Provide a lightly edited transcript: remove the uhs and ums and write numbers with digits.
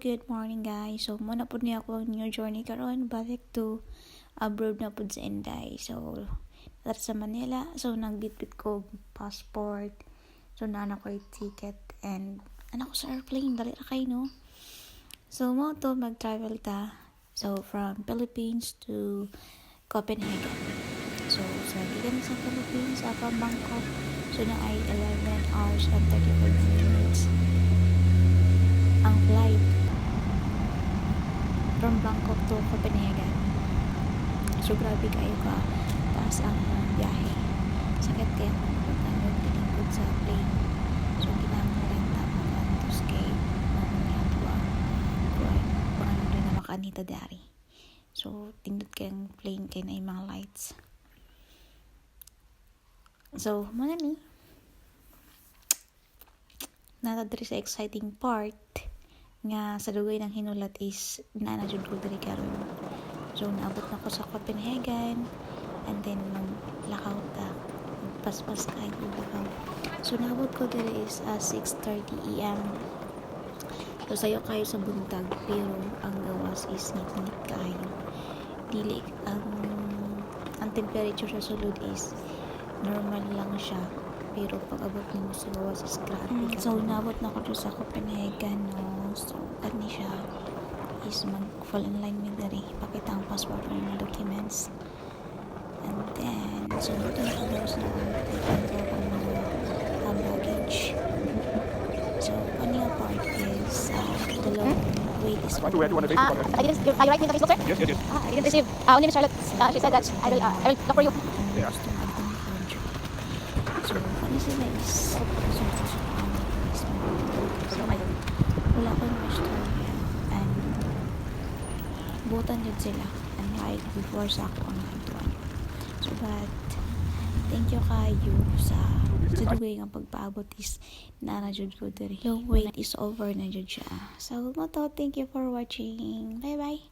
good morning guys. So, muna po niya ako new journey karon balik to abroad na po sa Inday. So, dito sa Manila. So, nagbitbit ko passport. So, naana ko yung ticket and anak ko sa airplane. Dali na kayo, no? So, mo to mag-travel ta. So, from Philippines to Copenhagen. So, gigan sa Philippines, from Bangkok. So, na ay 11 hours and 35 minutes. Ang flight from Bangkok to Copenhagen. So, grabe kayo ka. Taas ang biyahe. Sakit kayo pagkanood tinigod sa plane. So, ginamit na mag-antos kay mamanya tuwa. Kung ano din na makaanita dari. So, tingdod kayong plane kayo na yung mga lights. So, muna ni. Natadri sa exciting part nga sa dugay ng hinulat is nanajud ko diri karon. So naabot na ko sa Copenhagen and then nung lakaw ta paspas kay lakaw. So naabot ko diri is 6:30 AM. So sayo kayo sa buntag pero ang gawas is nit kayo. Dili ang temperature sa sulod is normal lang siya. Pero pag abot nimo sa gawas is grabe. So naabot na ko sa Copenhagen, no. So kani siya is mag-fall in line with diri. Pakita ang passport ng mga documents. And then so dito na ko sa baggage. So kani nga part is dalawang wait is I didn't. You write me in the Facebook, sir? Yes. I didn't receive. Only Miss Charlotte. She said that I will look for you. Yeah. So, kani sila is wala ko yung istorya and butan yun sila and like before sa ako ang nagtuan. So, but thank you kayo sa dugay nga pagpaabot is nanajud ko diri. Yung wait is over na jud siya. So, mo to, thank you for watching. Bye bye.